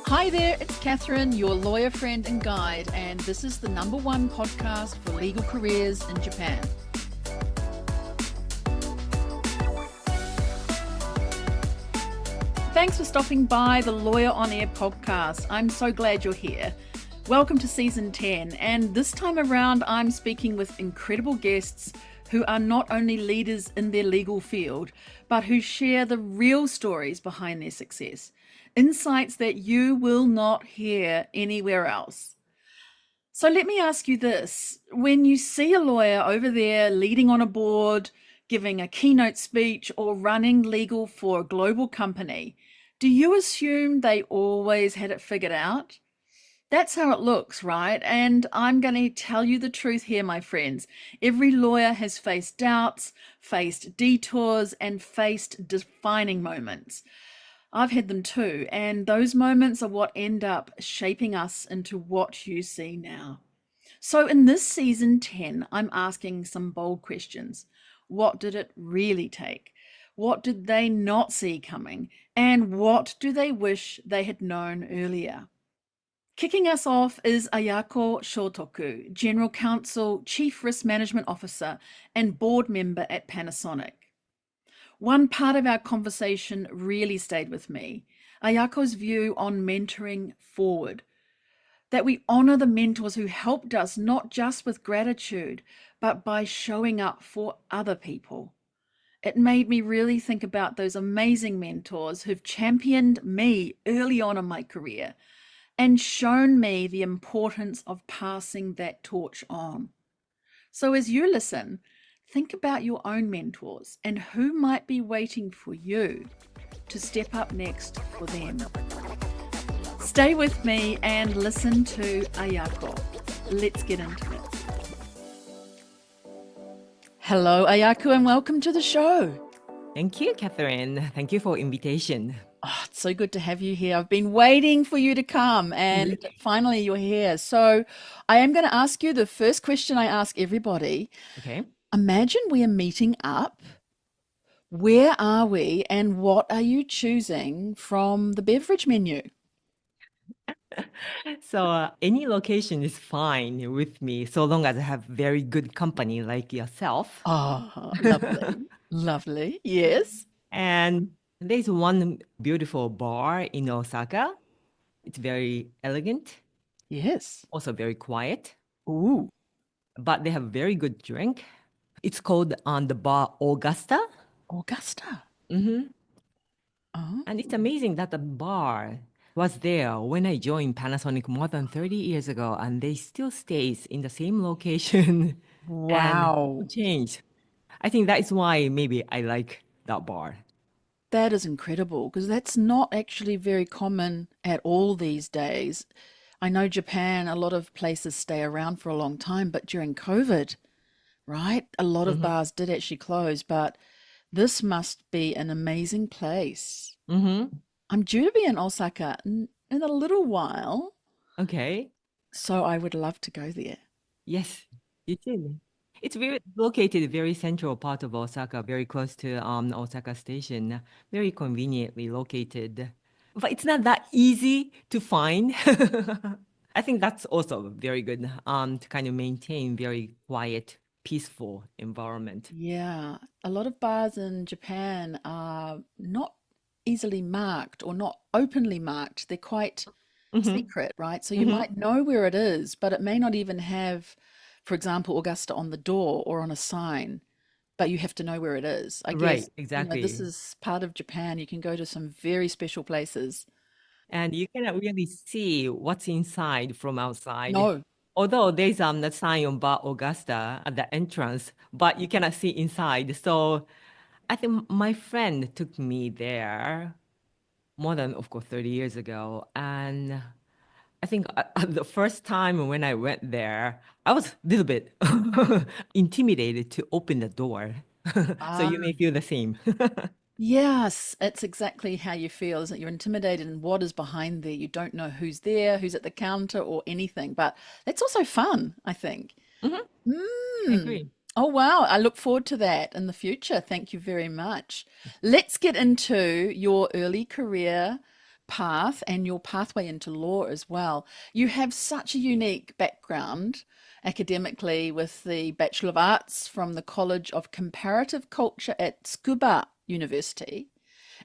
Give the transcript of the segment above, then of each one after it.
Hi there, it's Catherine, your lawyer friend and guide, and this is the #1 podcast for legal careers in Japan. Thanks for stopping by the Lawyer on Air podcast. I'm so glad you're here. Welcome to season 10, and this time around I'm speaking with incredible guests who are not only leaders in their legal field, but who share the real stories behind their success. Insights that you will not hear anywhere else. So let me ask you this. When you see a lawyer over there leading on a board, giving a keynote speech, or running legal for a global company, do you assume they always had it figured out? That's how it looks, right? And I'm going to tell you the truth here, my friends. Every lawyer has faced doubts, faced detours, and faced defining moments. I've had them too, and those moments are what end up shaping us into what you see now. So in this season 10, I'm asking some bold questions. What did it really take? What did they not see coming? And what do they wish they had known earlier? Kicking us off is Ayako Shotoku, General Counsel, Chief Risk Management Officer, and board member at Panasonic. One part of our conversation really stayed with me. Ayako's view on mentoring forward. That we honor the mentors who helped us not just with gratitude, but by showing up for other people. It made me really think about those amazing mentors who've championed me early on in my career and shown me the importance of passing that torch on. So as you listen, think about your own mentors and who might be waiting for you to step up next for them. Stay with me and listen to Ayako. Let's get into it. Hello, Ayako, and welcome to the show. Thank you, Catherine. Thank you for invitation. Oh, it's so good to have you here. I've been waiting for you to come, and finally you're here. So I am going to ask you the first question I ask everybody. Okay. Imagine we are meeting up. Where are we, and what are you choosing from the beverage menu? So any location is fine with me, so long as I have very good company like yourself. Oh, lovely. Lovely. Yes. And there's one beautiful bar in Osaka. It's very elegant, Yes. also very quiet, Ooh. but they have very good drink. It's called the bar Augusta. Augusta. hmm Oh. And it's amazing that the bar was there when I joined Panasonic more than 30 years ago, and they still stays in the same location and no Wow. change. I think that is why maybe I like that bar. That is incredible because that's not actually very common at all these days. I know Japan, a lot of places stay around for a long time, but during COVID, right, a lot of hmm bars did actually close, but this must be an amazing place. hmm I'm due to be in Osaka in a little while, Okay. so I would love to go there. Yes, you did. It's very located very central part of Osaka, very close to Osaka Station, very conveniently located. But it's not that easy to find. I think that's also very good to kind of maintain very quiet, peaceful environment. Yeah, a lot of bars in Japan are not easily marked or not openly marked. They're quite hmm secret, right? So you hmm might know where it is, but it may not even have, for example, Augusta on the door or on a sign, but you have to know where it is. I Right, guess, this exactly. is part of Japan. You can go to some very special places. And you cannot really see what's inside from outside. No. Although there's the sign on Bar Augusta at the entrance, but you cannot see inside. So I think my friend took me there more than, of course, 30 years ago. And I think the first time when I went there, I was a little bit intimidated to open the door. So Ah, you may feel the same. yes, it's exactly how you feel, isn't it? You're intimidated and what is behind there. You don't know who's there, who's at the counter or anything, but that's also fun, I think. hmm I Mm. agree. Oh, wow. I look forward to that in the future. Thank you very much. Let's get into your early career path and your pathway into law as well. You have such a unique background academically with the Bachelor of Arts from the College of Comparative Culture at Tsukuba University.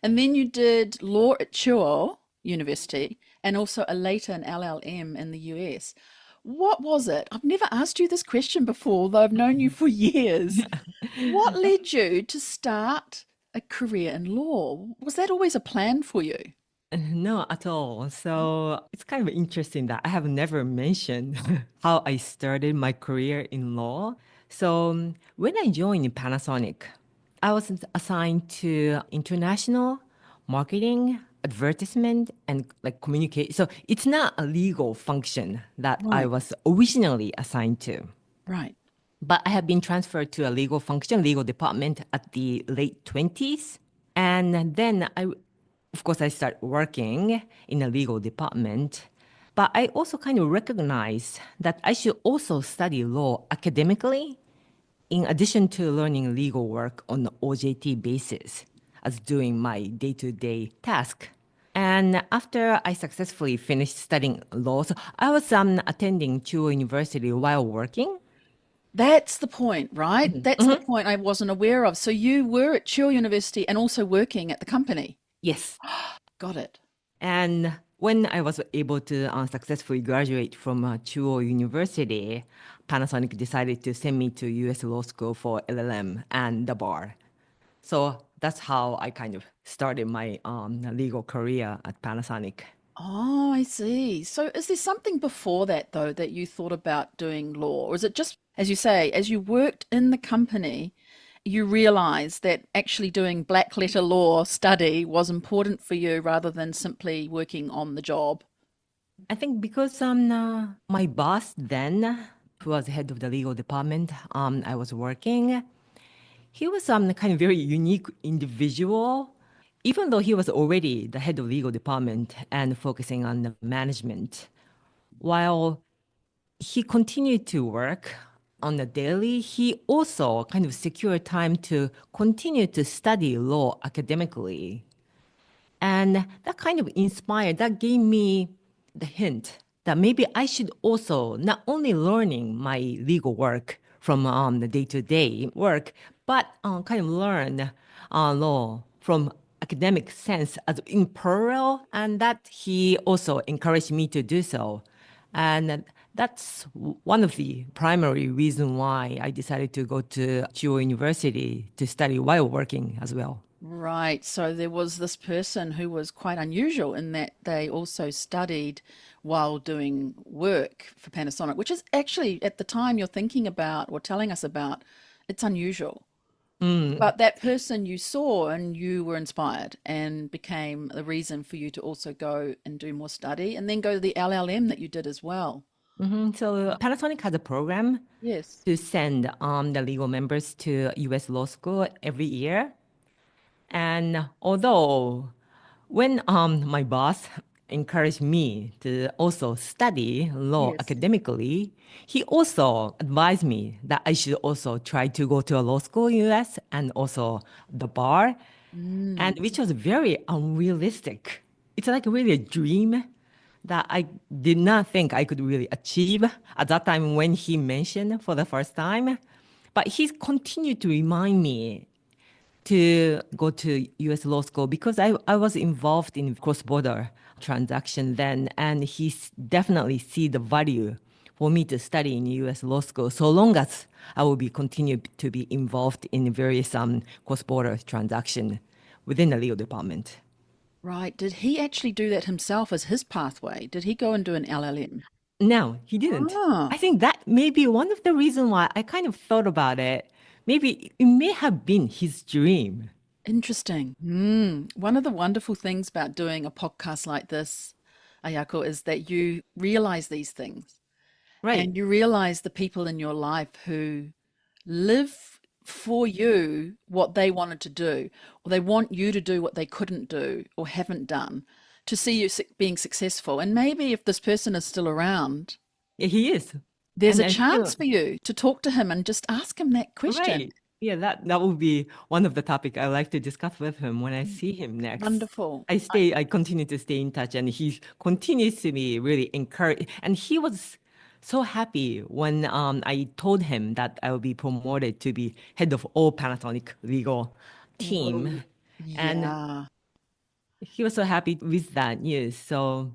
And then you did law at Chuo University and also a later an LLM in the US. What was it? I've never asked you this question before, though I've known you for years. What led you to start a career in law? Was that always a plan for you? No, at all. So it's kind of interesting that I have never mentioned how I started my career in law. So when I joined Panasonic, I was assigned to international marketing, advertisement, and like communicate. So it's not a legal function that I Right, was originally assigned to. right. But I have been transferred to a legal function, legal department at the late 20s. And then of course, I started working in a legal department. But I also kind of recognized that I should also study law academically in addition to learning legal work on the OJT basis as doing my day-to-day task. And after I successfully finished studying law, so I was attending Chuo University while working. That's the point, right? That's the Mhm. point I wasn't aware of. So you were at Chuo University and also working at the company. Yes. Got it. And when I was able to successfully graduate from Chuo University, Panasonic decided to send me to US Law School for LLM and the bar. So that's how I kind of started my legal career at Panasonic. Oh, I see. So is there something before that, though, that you thought about doing law? Or is it just, as you say, as you worked in the company, you realized that actually doing black letter law study was important for you rather than simply working on the job? I think because my boss then, who was head of the legal department, I was working, he was kind of very unique individual. Even though he was already the head of legal department and focusing on the management, while he continued to work on the daily, he also kind of secured time to continue to study law academically. And that kind of inspired, that gave me the hint that maybe I should also not only learning my legal work from the day-to-day work, but kind of learn law from academic sense as in parallel, and that he also encouraged me to do so. And that's one of the primary reasons why I decided to go to Chuo University to study while working as well. Right. So there was this person who was quite unusual in that they also studied while doing work for Panasonic, which is actually at the time you're thinking about or telling us about, it's unusual. Mm. But that person you saw and you were inspired and became the reason for you to also go and do more study and then go to the LLM that you did as well. So Panasonic has a program Yes. to send the legal members to U.S. law school every year. And although when my boss encouraged me to also study law Yes. academically, he also advised me that I should also try to go to a law school in US and also the bar, and Mm. which was very unrealistic. It's like really a dream that I did not think I could really achieve at that time when he mentioned for the first time. But he continued to remind me to go to US law school because I was involved in cross-border transaction then, and definitely see the value for me to study in US law school so long as I will be continue to be involved in various cross-border transaction within the legal department. Right. Did he actually do that himself as his pathway? Did he go and do an LLM? No, he didn't. I Ah, think that may be one of the reasons why I kind of thought about it. Maybe it may have been his dream. interesting. Mm. One of the wonderful things about doing a podcast like this, Ayako, is that you realize these things Right. and you realize the people in your life who live for you what they wanted to do, or they want you to do what they couldn't do or haven't done to see you being successful. And maybe if this person is still around, Yeah, he is. there's And a then still, chance for you to talk to him and just ask him that question. right. Yeah, that would be one of the topic I like to discuss with him when I see him next. Wonderful. I continue to stay in touch, and he continues to be really encouraged. And he was so happy when I told him that I will be promoted to be head of all Panasonic legal Whoa. team. And Yeah. he was so happy with that news. So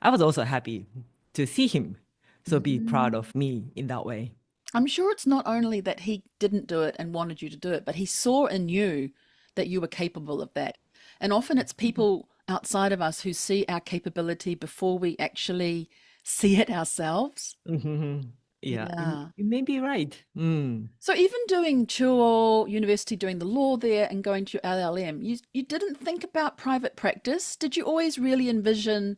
I was also happy to see him so be proud Mm. of me in that way. I'm sure it's not only that he didn't do it and wanted you to do it, but he saw in you that you were capable of that. And often it's people outside of us who see our capability before we actually see it ourselves. Mhm. Yeah, Yeah. you may be right. Mm. So even doing Chuo University, doing the law there and going to your LLM, you didn't think about private practice? Did you always really envision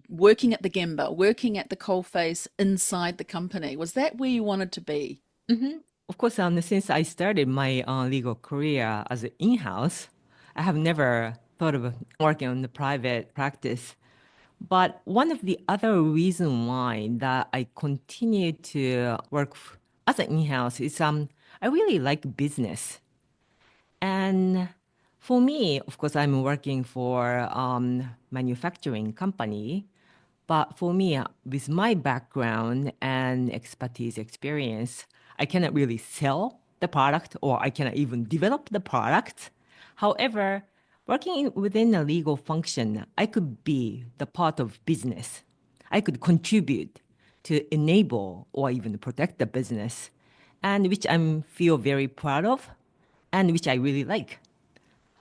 working at the Gemba, working at the coalface inside the company? Was that where you wanted to be? Hmm. Of course, since I started my legal career as an in-house, I have never thought of working on the private practice. But one of the other reason why that I continue to work as an in-house is I really like business. And for me, of course, I'm working for manufacturing company. But for me, with my background and expertise experience, I cannot really sell the product or I cannot even develop the product. However, within a legal function, I could be the part of business. I could contribute to enable or even protect the business, and which I feel very proud of and which I really like.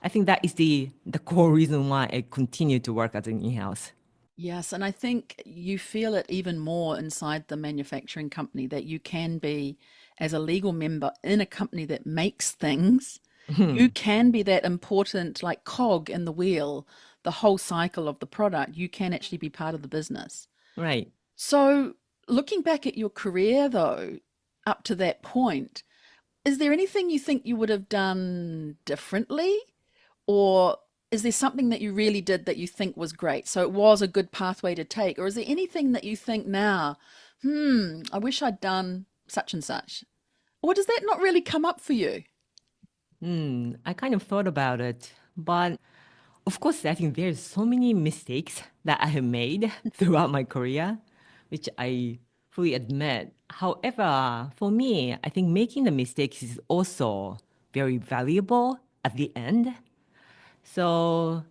I think that is the core reason why I continue to work as an in-house. Yes, and I think you feel it even more inside the manufacturing company that you can be, as a legal member in a company that makes things, you can be that important, like cog in the wheel, the whole cycle of the product. You can actually be part of the business. Right. So, looking back at your career, though, up to that point, is there anything you think you would have done differently? Or is there something that you really did that you think was great? So it was a good pathway to take. Or is there anything that you think now, I wish I'd done such and such? Or does that not really come up for you? I kind of thought about it, but of course, I think there's so many mistakes that I have made throughout my career, which I fully admit. However, for me, I think making the mistakes is also very valuable at the end. So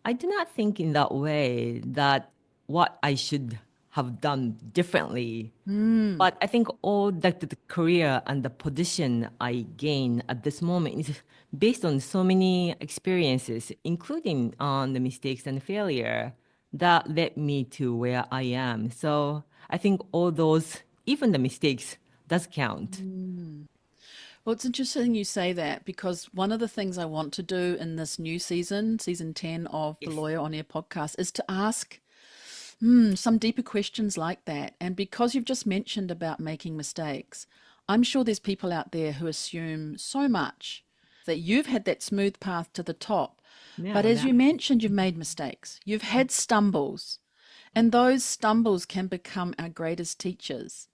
I do not think in that way that what I should have done differently. Mm, But I think all that the career and the position I gain at this moment is based on so many experiences, including on the mistakes and failure that led me to where I am. So I think all those, even the mistakes, does count. mm. Well, it's interesting you say that because one of the things I want to do in this new season, season 10 of the Yes. Lawyer on Air podcast, is to ask some deeper questions like that. And because you've just mentioned about making mistakes, I'm sure there's people out there who assume so much that you've had that smooth path to the top. But Yeah, as that. you mentioned, you've made mistakes, you've had stumbles, and those stumbles can become our greatest teachers.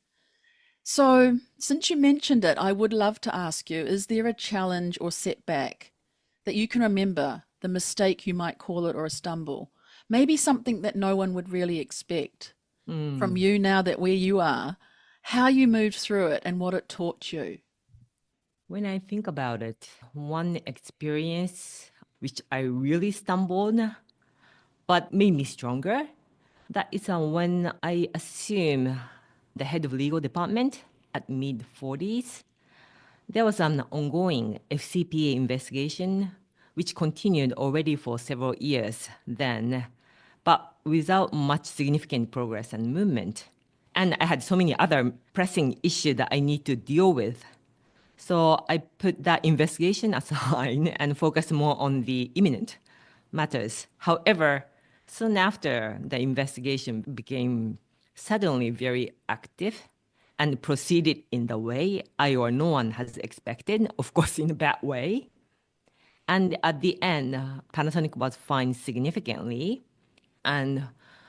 So, since you mentioned it, I would love to ask you, is there a challenge or setback that you can remember, the mistake you might call it, or a stumble? Maybe something that no one would really expect from Mm. you now that where you are, how you moved through it and what it taught you. When I think about it, one experience which I really stumbled but made me stronger. That is when I assumed the head of legal department at mid 40s. There was an ongoing FCPA investigation which continued already for several years then, but without much significant progress and movement. And I had so many other pressing issues that I need to deal with. So I put that investigation aside and focused more on the imminent matters. However, soon after, the investigation became suddenly very active and proceeded in the way I or no one has expected, of course, in a bad way. And at the end, Panasonic was fined significantly and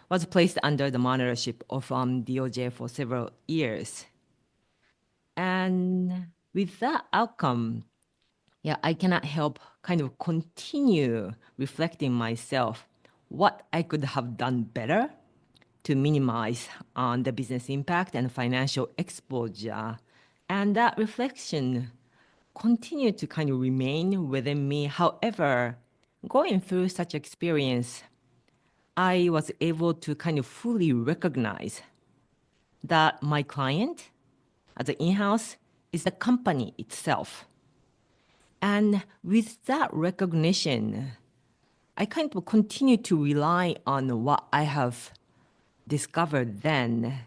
was placed under the monitorship of DOJ for several years. And with that outcome, yeah, I cannot help kind of continue reflecting myself what I could have done better to minimize on the business impact and financial exposure. And that reflection continued to kind of remain within me. However, going through such experience, I was able to kind of fully recognize that my client as an in-house is the company itself. And with that recognition, I kind of continue to rely on what I have discovered then.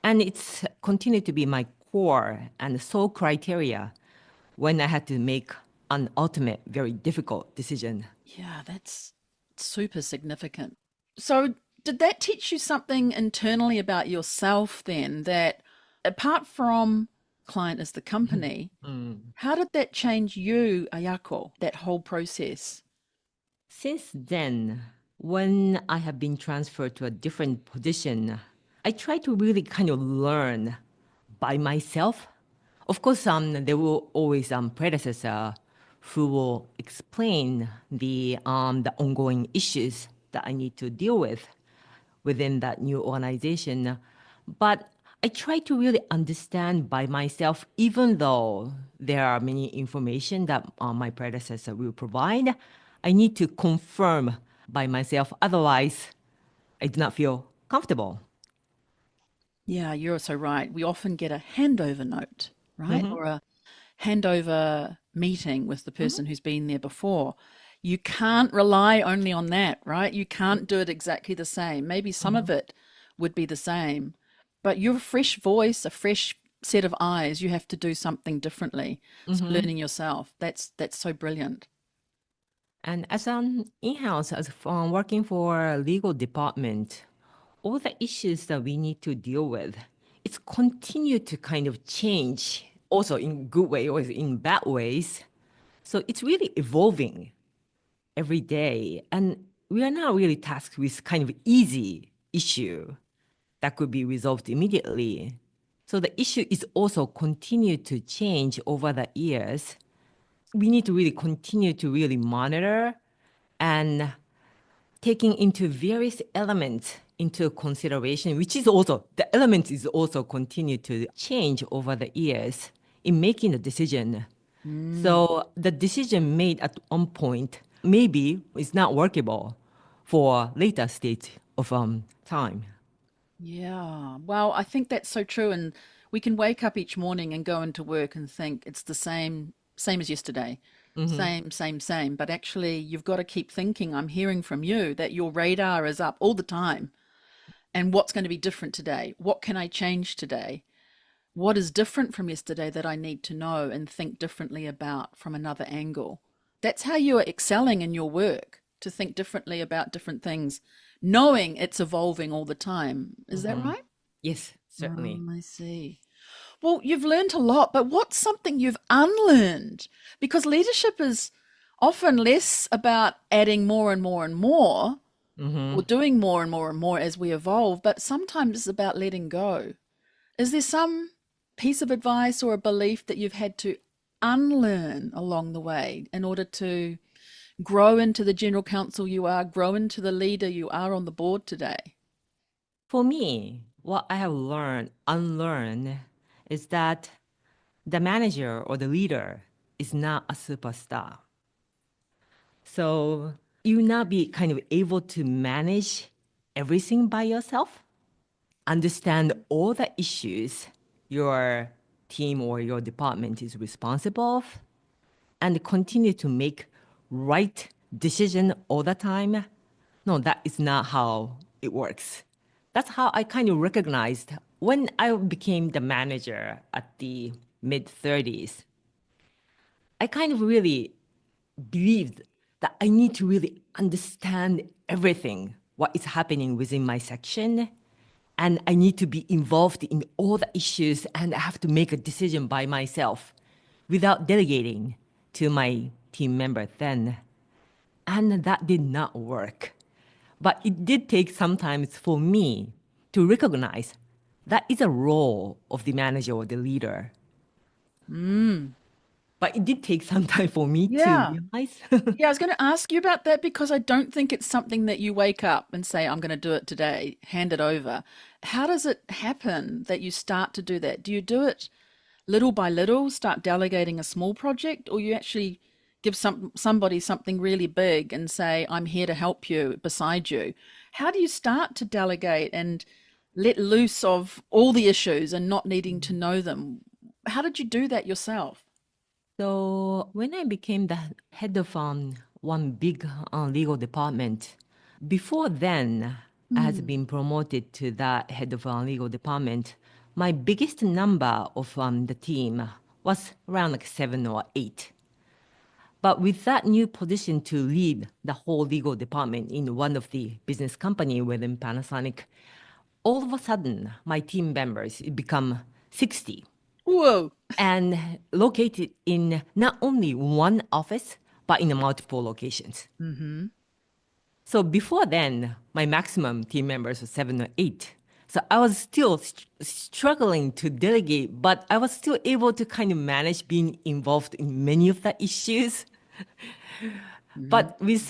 And it's continued to be my core and sole criteria when I had to make an ultimate, very difficult decision. Yeah, that's super significant. So, did that teach you something internally about yourself then, that apart from client as the company, how did that change you, Ayako, that whole process? Since then, when I have been transferred to a different position, I try to really kind of learn by myself. Of course, there will always predecessor who will explain the ongoing issues that I need to deal with within that new organization. But I try to really understand by myself, even though there are many information that my predecessor will provide, I need to confirm by myself. Otherwise, I do not feel comfortable. Yeah, you're so right. We often get a handover note, right? Or a handover meeting with the person who's been there before. You can't rely only on that, right? You can't do it exactly the same. Maybe some of it would be the same, but you're a fresh voice, a fresh set of eyes. You have to do something differently. So learning yourself, that's so brilliant. And as an in-house, as working for a legal department, all the issues that we need to deal with, it's continued to kind of change, also in good way or in bad ways. So it's really evolving every day. And we are not really tasked with kind of easy issue that could be resolved immediately. So the issue is also continued to change over the years. We need to really continue to really monitor and taking into various elements into consideration, which is also, the elements is also continue to change over the years in making the decision. So the decision made at one point maybe is not workable for later stage of time. Yeah. Well, I think that's so true. And we can wake up each morning and go into work and think it's the same as yesterday. Same. But actually, you've got to keep thinking. I'm hearing from you that your radar is up all the time. And what's going to be different today? What can I change today? What is different from yesterday that I need to know and think differently about from another angle? That's how you are excelling in your work, to think differently about different things, knowing it's evolving all the time. Is that right? Yes, certainly. I see. Well, you've learned a lot, but what's something you've unlearned? Because leadership is often less about adding more and more and more or doing more and more and more as we evolve, but sometimes it's about letting go. Is there some piece of advice or a belief that you've had to unlearn along the way in order to grow into the general counsel you are, grow into the leader you are on the board today? For me, what I have unlearned, is that the manager or the leader is not a superstar. So you not be kind of able to manage everything by yourself, understand all the issues your team or your department is responsible of, and continue to make right decision all the time. No, that is not how it works. That's how I kind of recognized when I became the manager at the mid 30s. I kind of really believed that I need to really understand everything, what is happening within my section. And I need to be involved in all the issues and I have to make a decision by myself without delegating to my team member then. And that did not work. But it did take some time for me to recognize that is a role of the manager or the leader. But it did take some time for me to Yeah. realize. Yeah, I was going to ask you about that because I don't think it's something that you wake up and say, I'm going to do it today, hand it over. How does it happen that you start to do that? Do you do it little by little, start delegating a small project, or you actually give somebody something really big and say, I'm here to help you beside you? How do you start to delegate and let loose of all the issues and not needing to know them? How did you do that yourself? So when I became the head of one big legal department, before then, I had Hmm. been promoted to the head of legal department. My biggest number of the team was around like 7 or 8. But with that new position to lead the whole legal department in one of the business company within Panasonic, all of a sudden my team members become 60 Whoa. and located in not only one office, but in multiple locations. Mm-hmm. So before then, my maximum team members were 7 or 8. So I was still struggling to delegate, but I was still able to kind of manage being involved in many of the issues. Mm-hmm. But with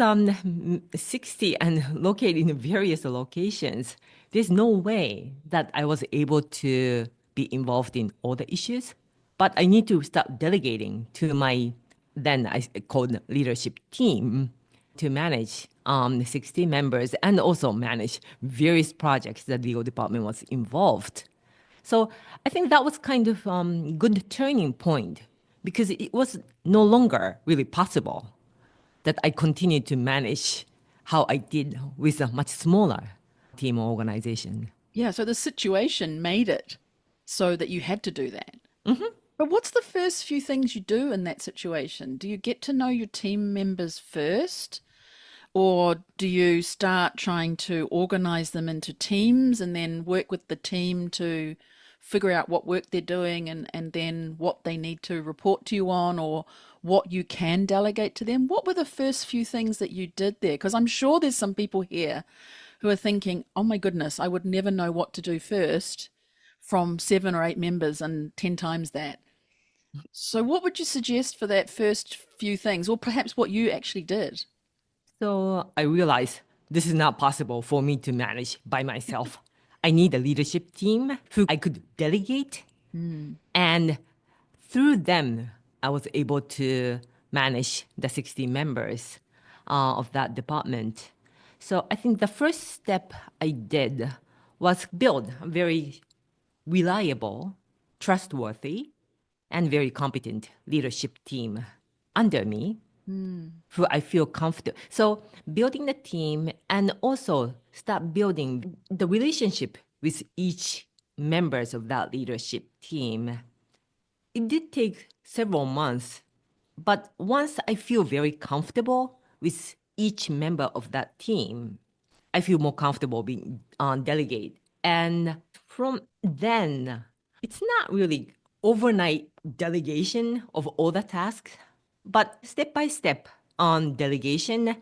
60 and located in various locations, there's no way that I was able to be involved in all the issues. But I need to start delegating to my then I called leadership team to manage 60 members and also manage various projects that the legal department was involved. So I think that was kind of good turning point because it was no longer really possible that I continued to manage how I did with a much smaller team or organization. Yeah, so the situation made it so that you had to do that. But what's the first few things you do in that situation? Do you get to know your team members first? Or do you start trying to organize them into teams and then work with the team to figure out what work they're doing and then what they need to report to you on or what you can delegate to them? What were the first few things that you did there? Because I'm sure there's some people here who are thinking, oh my goodness, I would never know what to do first from 7 or 8 members and 10 times that. So, what would you suggest for that first few things, or perhaps what you actually did? So I realized this is not possible for me to manage by myself. I need a leadership team who I could delegate, Hmm. and through them, I was able to manage the 60 members of that department. So I think the first step I did was build a very reliable, trustworthy, and very competent leadership team under me Hmm. who I feel comfortable. So building the team and also start building the relationship with each members of that leadership team. It did take several months, but once I feel very comfortable with each member of that team, I feel more comfortable being on delegate. And from then, it's not really overnight delegation of all the tasks, but step by step on delegation.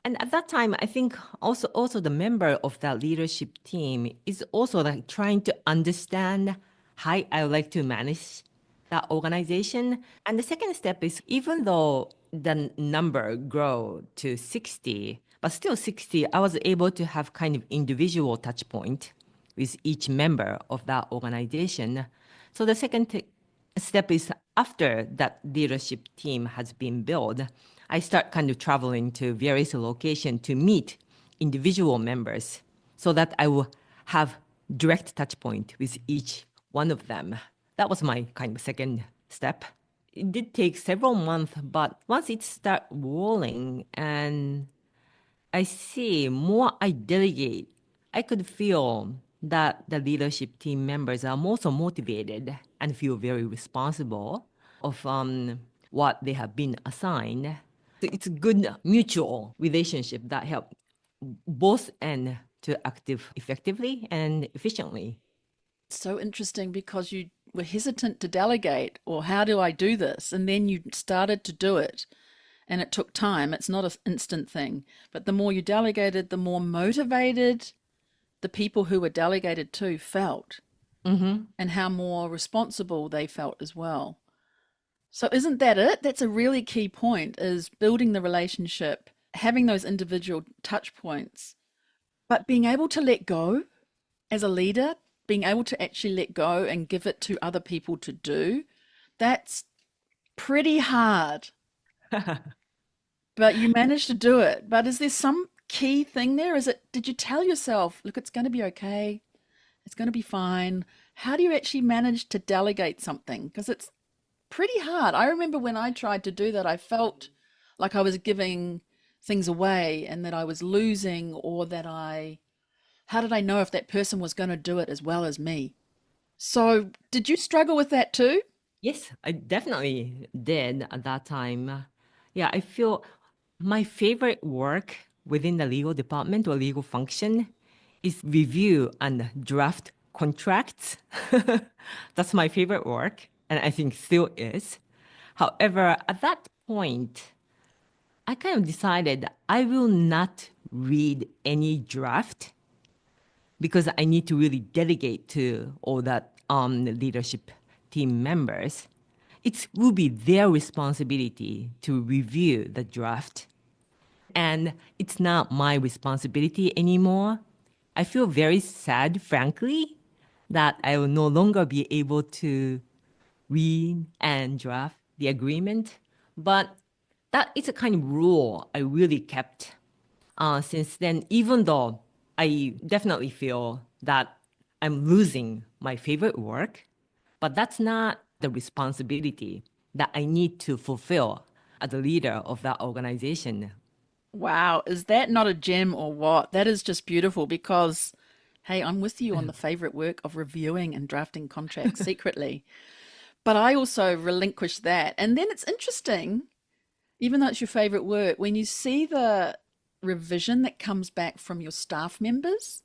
And at that time, I think also the member of that leadership team is also like trying to understand how I would like to manage that organization. And the second step is even though the number grow to 60, but still 60, I was able to have kind of individual touch point with each member of that organization. So the second step is after that leadership team has been built, I start kind of traveling to various locations to meet individual members so that I will have direct touch point with each one of them. That was my kind of second step. It did take several months, but once it started rolling and I see more I delegate, I could feel that the leadership team members are more so motivated and feel very responsible of what they have been assigned. So it's a good mutual relationship that help both end to active effectively and efficiently. So interesting because you were hesitant to delegate, or how do I do this? And then you started to do it, and it took time. It's not an instant thing. But the more you delegated, the more motivated the people who were delegated to felt, Mm-hmm. and how more responsible they felt as well. So isn't that it? That's a really key point is building the relationship, having those individual touch points, but being able to let go as a leader, being able to actually let go and give it to other people to do. That's pretty hard, but you managed to do it. But is there some key thing there? Is it, did you tell yourself, look, it's going to be okay, it's going to be fine? How do you actually manage to delegate something? Because it's pretty hard. I remember when I tried to do that, I felt like I was giving things away and that I was losing, or that how did I know if that person was going to do it as well as me? So, did you struggle with that too? Yes, I definitely did at that time. Yeah, I feel my favorite work within the legal department or legal function is review and draft contracts. That's my favorite work, and I think still is. However, at that point, I kind of decided I will not read any draft because I need to really delegate to all that leadership team members. It will be their responsibility to review the draft. And it's not my responsibility anymore. I feel very sad, frankly, that I will no longer be able to read and draft the agreement. But that is a kind of rule I really kept since then, even though I definitely feel that I'm losing my favorite work, but that's not the responsibility that I need to fulfill as a leader of that organization. Wow, is that not a gem or what? That is just beautiful because, hey, I'm with you on the favorite work of reviewing and drafting contracts secretly. But I also relinquish that. And then it's interesting, even though it's your favorite work, when you see the revision that comes back from your staff members,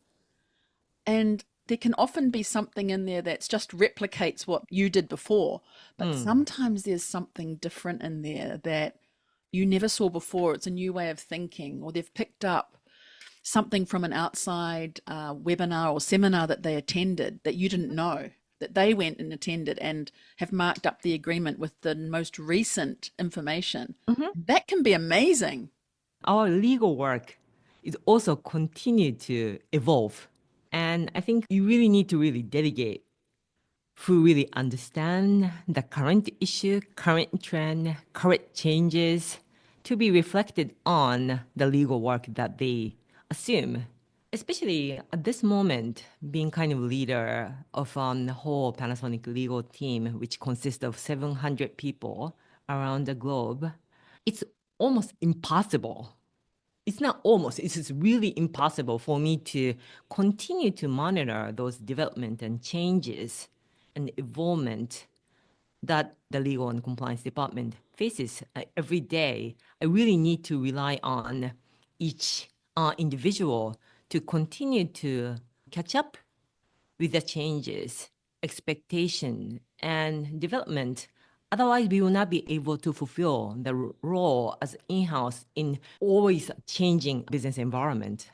and there can often be something in there that's just replicates what you did before, but Mm. sometimes there's something different in there that you never saw before. It's a new way of thinking, or they've picked up something from an outside webinar or seminar that they attended that you didn't know, that they went and attended and have marked up the agreement with the most recent information. Mhm. That can be amazing. Our legal work is also continue to evolve. And I think you really need to really delegate who really understand the current issue, current trend, current changes to be reflected on the legal work that they assume. Especially at this moment, being kind of leader of the whole Panasonic legal team, which consists of 700 people around the globe, it's almost impossible. It's not almost, it's just really impossible for me to continue to monitor those development and changes and evolvement that the legal and compliance department faces every day. I really need to rely on each individual to continue to catch up with the changes, expectation, and development. Otherwise, we will not be able to fulfill the role as in-house in always changing business environment.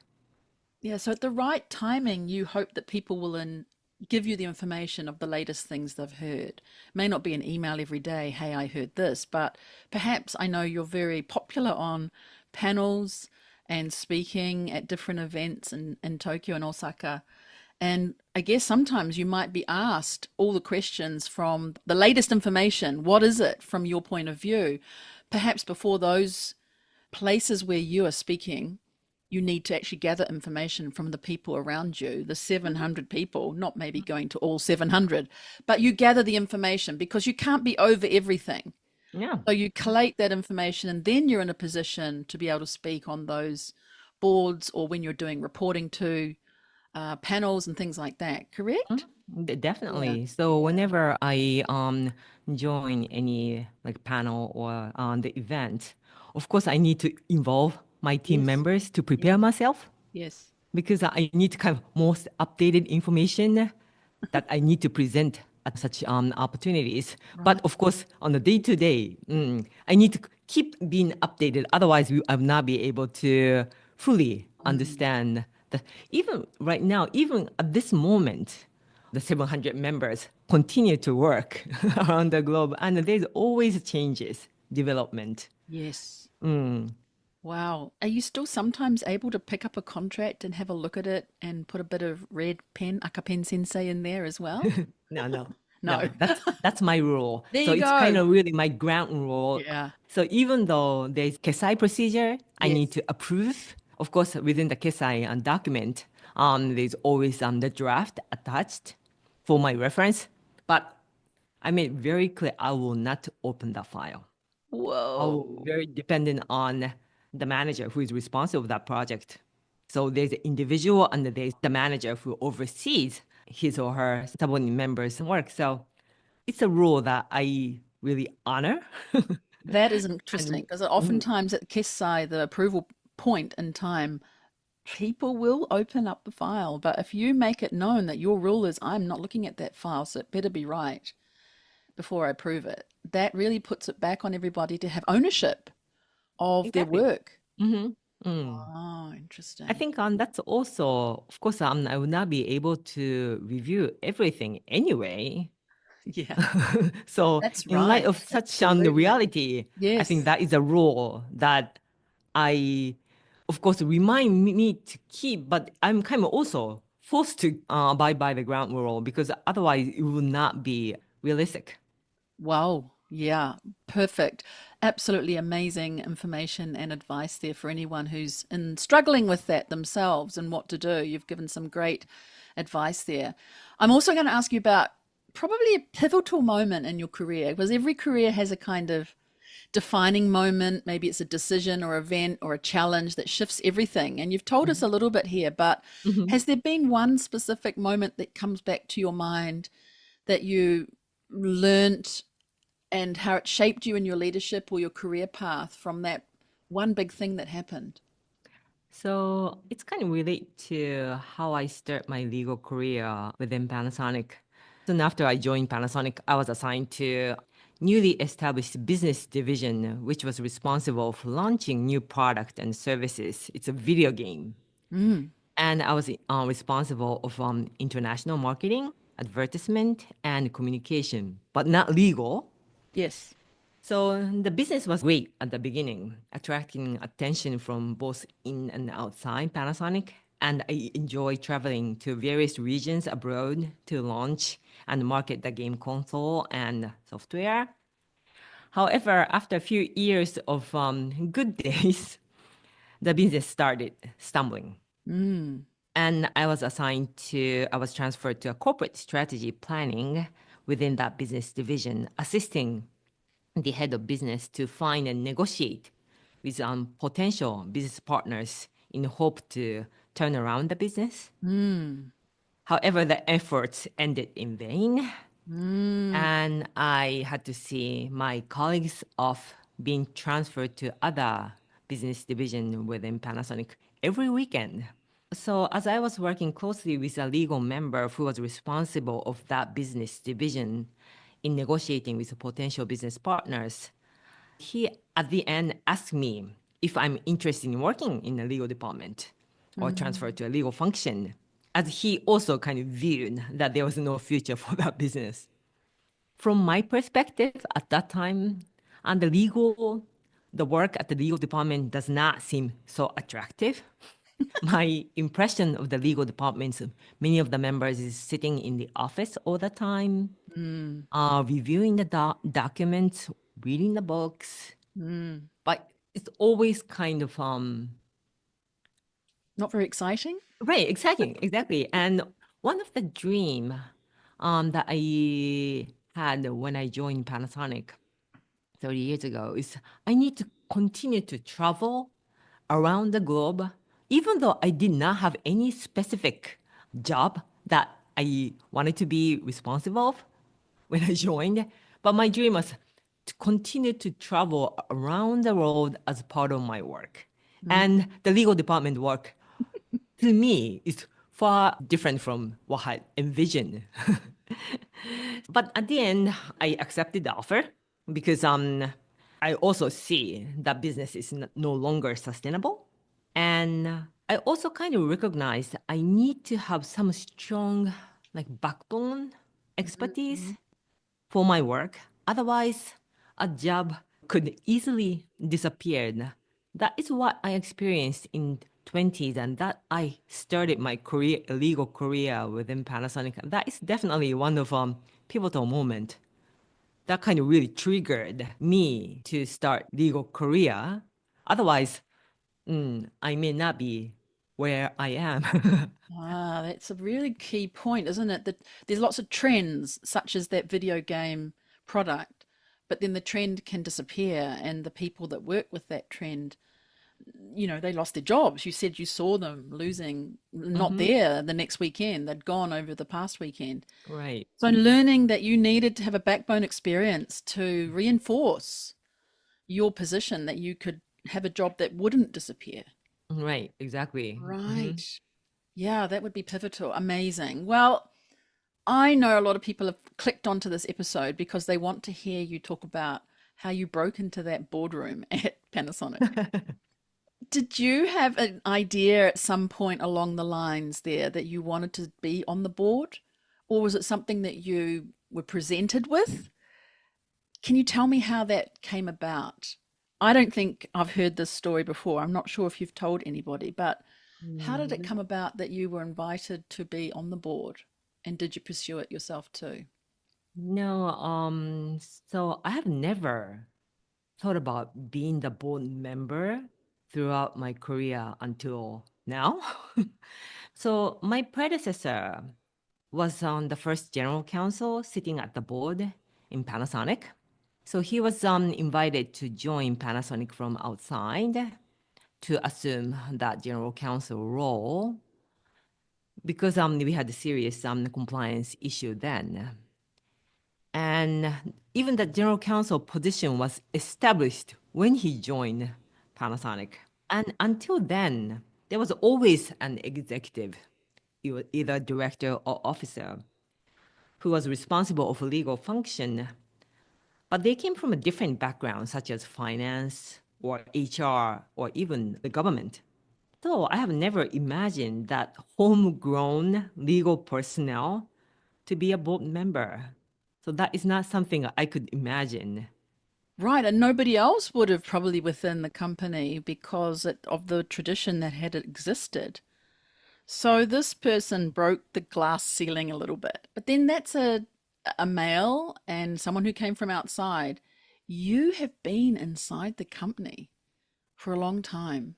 Yeah, so at the right timing, you hope that people will give you the information of the latest things they've heard. It may not be an email every day, hey, I heard this, but perhaps I know you're very popular on panels and speaking at different events in Tokyo and Osaka. And I guess sometimes you might be asked all the questions from the latest information. What is it from your point of view? Perhaps before those places where you are speaking, you need to actually gather information from the people around you, the 700 people, not maybe going to all 700, but you gather the information because you can't be over everything. Yeah. So you collate that information and then you're in a position to be able to speak on those boards or when you're doing reporting to panels and things like that, correct? Yeah. Definitely. So whenever I join any like panel or the event, of course I need to involve my team Yes. members to Yes. prepare myself Yes. because I need to kind of most updated information that I need to present at such opportunities. But Right. of course, on the day to day, I need to keep being updated. Otherwise, I will not be able to fully Mm. understand that. Even right now, even at this moment, The 700 members continue to work around the globe, and there's always changes, development. Yes. Mm. Wow. Are you still sometimes able to pick up a contract and have a look at it and put a bit of red pen, Akapen Sensei, in there as well? No, no, No. no. That's my rule. There So you it's kind go. of really my ground rule. Yeah. So even though there's Kesai procedure, I Yes. need to approve. Of course, within the Kesai document, there's always the draft attached for my reference. But I made very clear I will not open the file. I will Whoa. very dependent on the manager who is responsible for that project. So there's the individual and there's the manager who oversees his or her subordinate members' work. So it's a rule that I really honor. That is interesting And because mm, oftentimes at Kessai, the approval point in time, people will open up the file. But if you make it known that your rule is, I'm not looking at that file, so it better be right before I approve it, that really puts it back on everybody to have ownership of their exactly. work. Hmm. Mm. Oh, I interesting. think that's also, of course, I would not be able to review everything anyway. Yeah, So that's in light right. of such the Absolutely. reality, I think Yes. that is a rule that I, of course, remind me to keep, but I'm kind of also forced to abide by the ground rule because otherwise it will not be realistic. Wow. Yeah. Perfect. Absolutely amazing information and advice there for anyone who's in struggling with that themselves and what to do. You've given some great advice there. I'm also going to ask you about probably a pivotal moment in your career because every career has a kind of defining moment. Maybe it's a decision or event or a challenge that shifts everything. And you've told us a little bit here, but Mhm. has there been one specific moment that comes back to your mind that you learnt and how it shaped you in your leadership or your career path from that one big thing that happened? So it's kind of relate to how I start my legal career within Panasonic. Soon after I joined Panasonic, I was assigned to newly established business division, which was responsible for launching new product and services. It's a video game. Mm, And I was responsible of international marketing, advertisement, and communication, but not legal. yes. So the business was great at the beginning, attracting attention from both in and outside Panasonic. And I enjoy traveling to various regions abroad to launch and market the game console and software. However, after a few years of good days, the business started stumbling. Mm, And I was transferred to a corporate strategy planning within that business division, assisting the head of business to find and negotiate with potential business partners in hope to turn around the business. mm, However, the efforts ended in vain, mm. and I had to see my colleagues off being transferred to other business division within Panasonic every weekend. So as I was working closely with a legal member who was responsible of that business division in negotiating with potential business partners, he at the end asked me if I'm interested in working in the legal department or transfer Mm. to a legal function, as he also kind of viewed that there was no future for that business. From my perspective at that time, and the work at the legal department does not seem so attractive. My impression of the legal departments, many of the members is sitting in the office all the time, Mm, reviewing the documents, reading the books, mm. but it's always kind of Not very exciting? right, exciting, exactly. And one of the dream that I had when I joined Panasonic 30 years ago is I need to continue to travel around the globe, even though I did not have any specific job that I wanted to be responsible of when I joined. But my dream was to continue to travel around the world as part of my work. Mm, And the legal department work, to me, is far different from what I envisioned. But at the end, I accepted the offer because I also see that business is no longer sustainable. And I also kind of recognize I need to have some strong like backbone expertise Mhm. for my work. Otherwise, a job could easily disappear. That is what I experienced in 20s, and that I started my career, legal career within Panasonic. That is definitely one of pivotal moment that kind of really triggered me to start legal career. Otherwise, I may not be where I am. Ah, that's a really key point, isn't it? That there's lots of trends, such as that video game product, but then the trend can disappear, and the people that work with that trend, they lost their jobs. You said you saw them losing, not Hmm. there the next weekend, they'd gone over the past weekend. Right, So, learning that you needed to have a backbone experience to reinforce your position, that you could have a job that wouldn't disappear. right, exactly. Hmm. Right. Yeah, that would be pivotal. Amazing. Well, I know a lot of people have clicked onto this episode because they want to hear you talk about how you broke into that boardroom at Panasonic. Did you have an idea at some point along the lines there that you wanted to be on the board? Or was it something that you were presented with? Can you tell me how that came about? I don't think I've heard this story before. I'm not sure if you've told anybody, but how did it come about that you were invited to be on the board? And did you pursue it yourself too? No, so I have never thought about being the board member throughout my career until now. So my predecessor was on the first general counsel sitting at the board in Panasonic. So he was invited to join Panasonic from outside to assume that general counsel role because we had a serious compliance issue then. And even the general counsel position was established when he joined Panasonic. And until then, there was always an executive, either director or officer, who was responsible for legal function. But they came from a different background, such as finance or HR or even the government. So I have never imagined that homegrown legal personnel to be a board member. So that is not something I could imagine. Right, and nobody else would have probably within the company because of the tradition that had existed. So this person broke the glass ceiling a little bit. But then that's a male and someone who came from outside. You have been inside the company for a long time,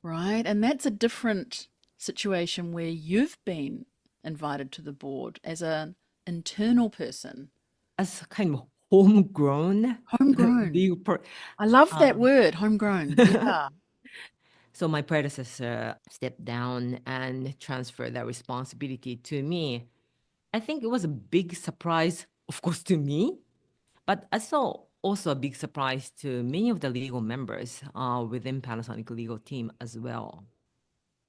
right? And that's a different situation where you've been invited to the board as an internal person, As kind of homegrown homegrown. legal I love that um, word, homegrown. Yeah. so my predecessor stepped down and transferred that responsibility to me. I think it was a big surprise, of course, to me, but I saw also a big surprise to many of the legal members within Panasonic legal team as well.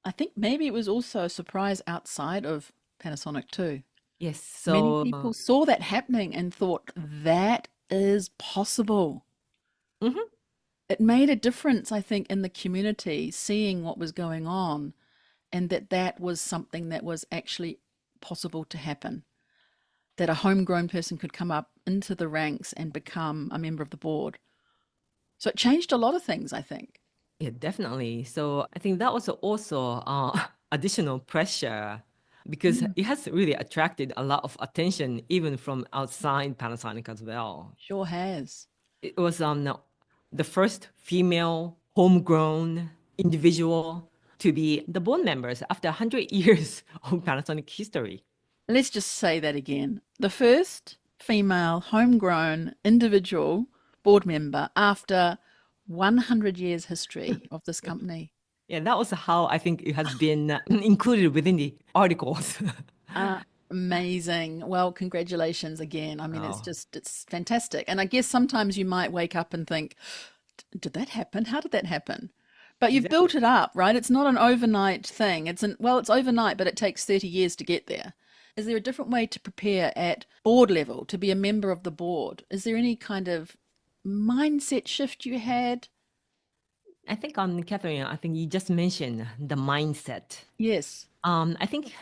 I think maybe it was also a surprise outside of Panasonic too. Yes, Many so people saw that happening and thought that is possible. mhm, It made a difference, I think, in the community seeing what was going on and that was something that was actually possible to happen. That a homegrown person could come up into the ranks and become a member of the board. So it changed a lot of things, I think. yeah, definitely. So I think that was also additional pressure because Mm, it has really attracted a lot of attention even from outside Panasonic as well. sure has. It was the first female homegrown individual to be the board members after 100 years of Panasonic history. Let's just say that again. The first female homegrown individual board member after 100 years history of this company. Yeah, that was how I think it has been included within the articles. Uh, Amazing. Well, congratulations again. I mean, Oh, it's fantastic. And I guess sometimes you might wake up and think, did that happen? How did that happen? But you've exactly. built it up, right? It's not an overnight thing. Well, it's overnight, but it takes 30 years to get there. Is there a different way to prepare at board level to be a member of the board? Is there any kind of mindset shift you had? I think Catherine, I think you just mentioned the mindset. Yes. I think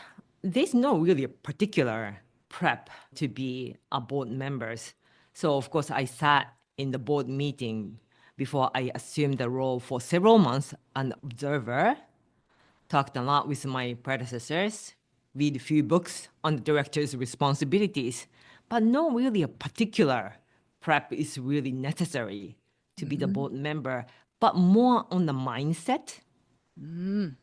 there's no really a particular prep to be a board members. So of course I sat in the board meeting before I assumed the role for several months, an observer, talked a lot with my predecessors, read a few books on the director's responsibilities, but no really a particular prep is really necessary to be the Mm-hmm. board member, but more on the mindset. Mm.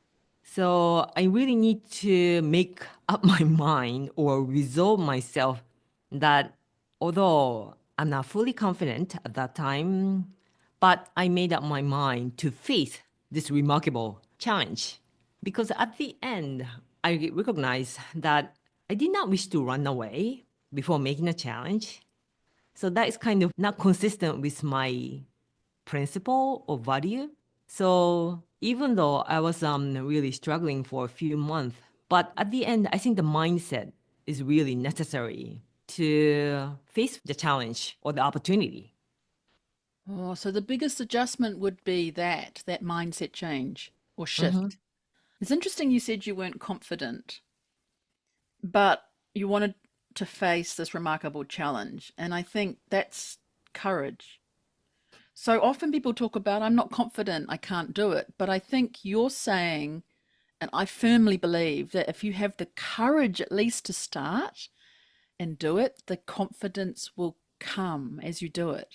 So I really need to make up my mind or resolve myself that although I'm not fully confident at that time, but I made up my mind to face this remarkable challenge. Because at the end, I recognize that I did not wish to run away before making a challenge. So that is kind of not consistent with my principle or value. So even though I was really struggling for a few months, but at the end, I think the mindset is really necessary to face the challenge or the opportunity. Oh, so the biggest adjustment would be that mindset change or Mm-hmm. shift. It's interesting you said you weren't confident, but you wanted to face this remarkable challenge. And I think that's courage. So often people talk about, I'm not confident, I can't do it. But I think you're saying, and I firmly believe that if you have the courage at least to start and do it, the confidence will come as you do it.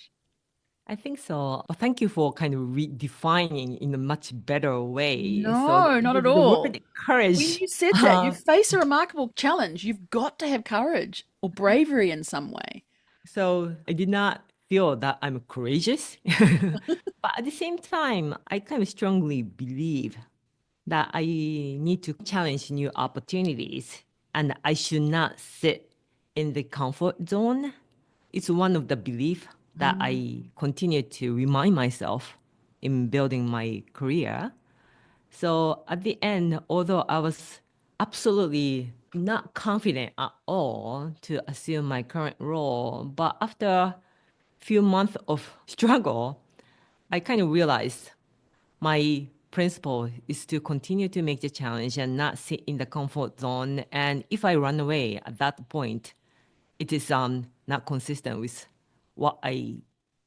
I think so. But thank you for kind of redefining in a much better way. So No, not at the all. word When courage. you said that, you face a remarkable challenge. You've got to have courage or bravery in some way. So I did not feel that I'm courageous. But at the same time, I kind of strongly believe that I need to challenge new opportunities and I should not sit in the comfort zone. It's one of the beliefs that Mm. I continue to remind myself in building my career. So at the end, although I was absolutely not confident at all to assume my current role, but after a few months of struggle, I kind of realized my principle is to continue to make the challenge and not sit in the comfort zone. And if I run away at that point, it is not consistent with what I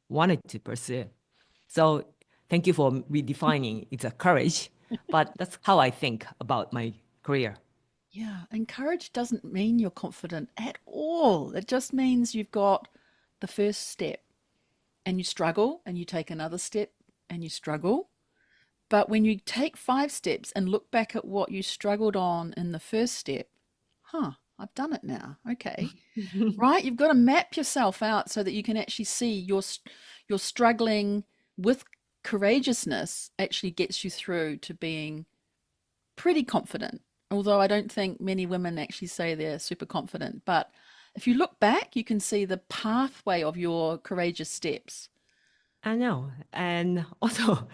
wanted to pursue. So thank you for redefining it's a courage, but that's how I think about my career. Yeah, and courage doesn't mean you're confident at all. It just means you've got the first step and you struggle and you take another step and you struggle. But when you take 5 steps and look back at what you struggled on in the first step, I've done it now. Okay. Right? You've got to map yourself out so that you can actually see your struggling with courageousness actually gets you through to being pretty confident. Although I don't think many women actually say they're super confident, but if you look back, you can see the pathway of your courageous steps. I know. And also,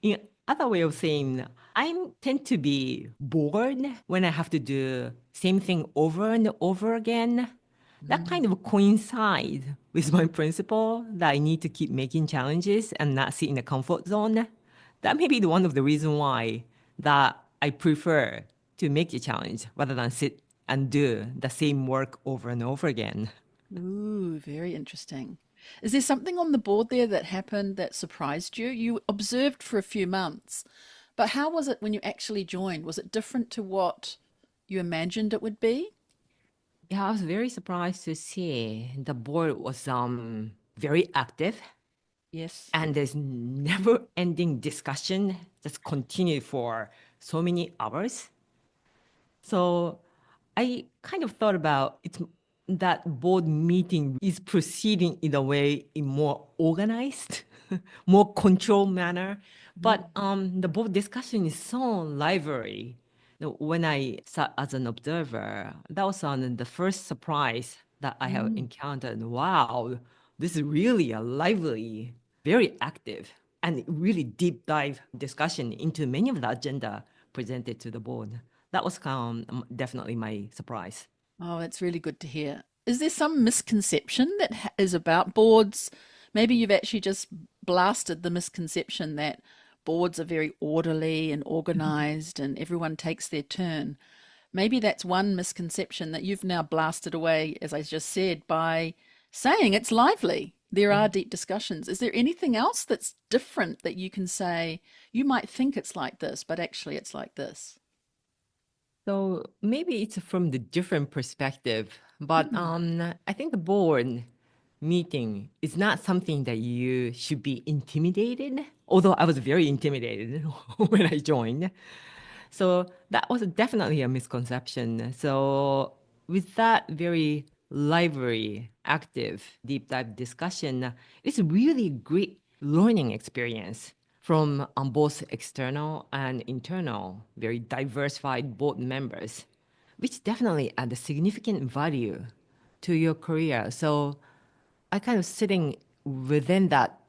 in other way of saying, I tend to be bored when I have to do same thing over and over again. That kind Mm. of coincides with my principle that I need to keep making challenges and not sit in a comfort zone. That may be one of the reasons why that I prefer to make a challenge rather than sit and do the same work over and over again. Ooh, very interesting. Is there something on the board there that happened that surprised you? You observed for a few months, but how was it when you actually joined? Was it different to what you imagined it would be? Yeah, I was very surprised to see the board was very active Yes. and there's never ending discussion that's continued for so many hours. So I kind of thought about it that board meeting is proceeding in a way in more organized, more controlled manner. Mm. But the board discussion is so lively. When I sat as an observer, that was the first surprise that I have Mm. encountered. Wow, this is really a lively, very active, and really deep dive discussion into many of the agenda presented to the board. That was definitely my surprise. Oh, that's really good to hear. Is there some misconception that is about boards? Maybe you've actually just blasted the misconception that boards are very orderly and organized and everyone takes their turn. Maybe that's one misconception that you've now blasted away, as I just said, by saying it's lively. There are Mhm. deep discussions. Is there anything else that's different that you can say, you might think it's like this, but actually it's like this? So maybe it's from the different perspective, but Hmm. I think the board meeting is not something that you should be intimidated. Although I was very intimidated when I joined, so that was definitely a misconception. So with that very lively, active, deep dive discussion, it's really great learning experience from both external and internal, very diversified board members, which definitely add a significant value to your career. So I kind of sitting within that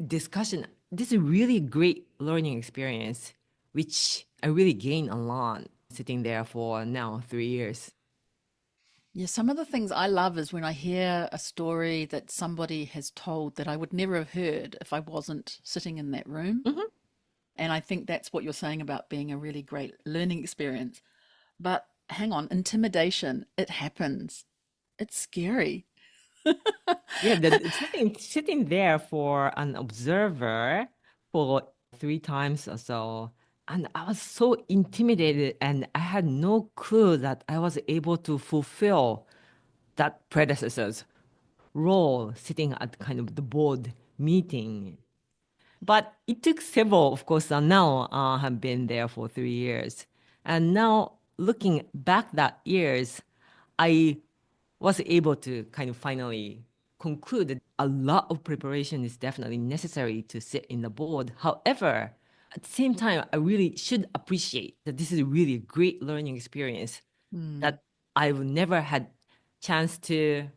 discussion. This is a really great learning experience, which I really gained a lot sitting there for now 3 years. Yeah, some of the things I love is when I hear a story that somebody has told that I would never have heard if I wasn't sitting in that room. Mhm. And I think that's what you're saying about being a really great learning experience. But hang on, intimidation, it happens. It's scary. Yeah, sitting there for an observer for 3 times or so, and I was so intimidated, and I had no clue that I was able to fulfill that predecessor's role sitting at kind of the board meeting. But it took several, of course, now have been there for 3 years. And now looking back that years, I was able to kind of finally conclude that a lot of preparation is definitely necessary to sit in the board. However, at the same time, I really should appreciate that this is a really great learning experience Hmm. that I've never had chance to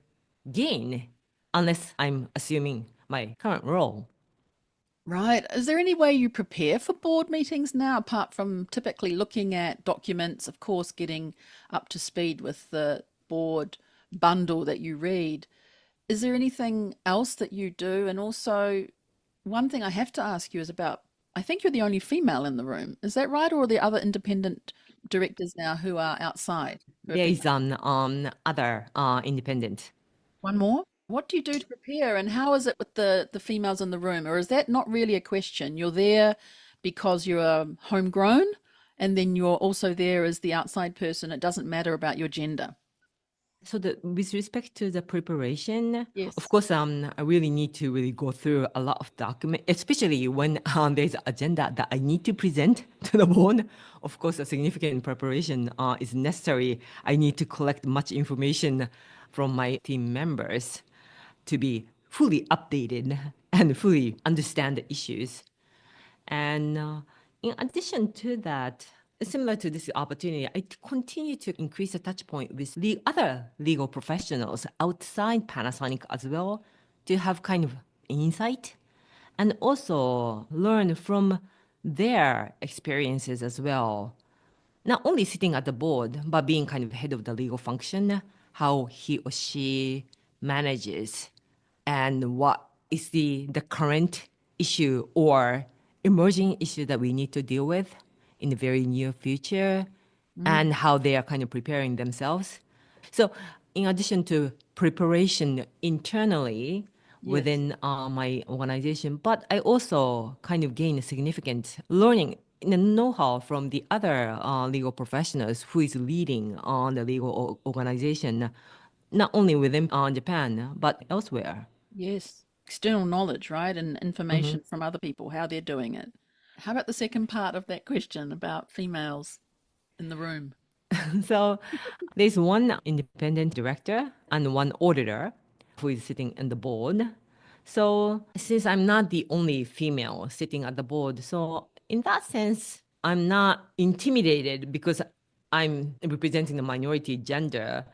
gain unless I'm assuming my current role. Right. Is there any way you prepare for board meetings now, apart from typically looking at documents, of course, getting up to speed with the board bundle that you read? Is there anything else that you do? And also, one thing I have to ask you is about, I think you're the only female in the room. Is that right? Or are there other independent directors now who are outside, who are There is female? an other independent. One more? What do you do to prepare, and how is it with the females in the room? Or is that not really a question? You're there because you're homegrown, and then you're also there as the outside person. It doesn't matter about your gender. So with respect to the preparation, of Yes. course, I really need to really go through a lot of document, especially when there's an agenda that I need to present to the board. Of course, a significant preparation is necessary. I need to collect much information from my team members to be fully updated and fully understand the issues. And in addition to that, similar to this opportunity, I continue to increase the touch point with the other legal professionals outside Panasonic as well to have kind of insight and also learn from their experiences as well. Not only sitting at the board, but being kind of head of the legal function, how he or she manages and what is the current issue or emerging issue that we need to deal with in the very near future Mm, and how they are kind of preparing themselves. So in addition to preparation internally yes. within my organization, but I also kind of gain a significant learning the know-how from the other legal professionals who is leading on the legal organization, not only within Japan, but elsewhere. Yes. External knowledge, right? And Mhm. information from other people, how they're doing it. How about the second part of that question about females in the room? So there's one independent director and one auditor who is sitting in the board. So since I'm not the only female sitting at the board, so in that sense, I'm not intimidated because I'm representing the minority gender.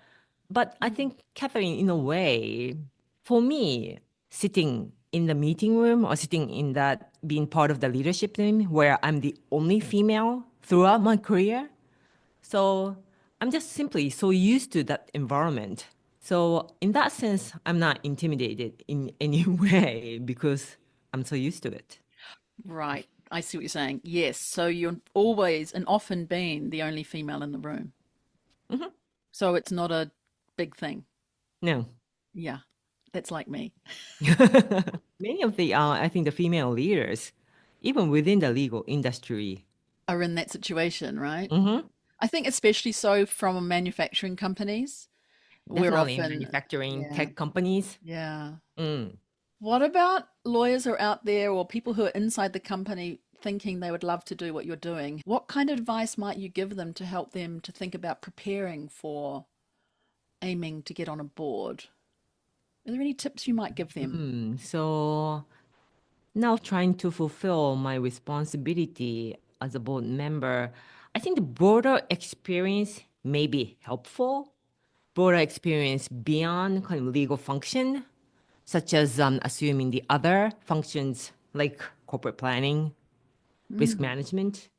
But I Mm. think, Catherine, in a way, for me, sitting in the meeting room or sitting in that being part of the leadership team where I'm the only female throughout my career, so I'm just simply so used to that environment. So in that sense, I'm not intimidated in any way because I'm so used to it. Right. I see what you're saying. Yes. So you're always and often been the only female in the room. Hmm. So it's not a big thing. No. Yeah, that's like me. Many of the, I think the female leaders, even within the legal industry. Are in that situation, right? Hmm. I think especially so from manufacturing companies. We're Definitely often, manufacturing yeah, tech companies. yeah. Mm. What about lawyers who are out there or people who are inside the company thinking they would love to do what you're doing? What kind of advice might you give them to help them to think about preparing for aiming to get on a board? Are there any tips you might give them? So now trying to fulfill my responsibility as a board member, I think the broader experience may be helpful. Broader experience beyond kind of legal function, such as assuming the other functions like corporate planning, risk Mm, management,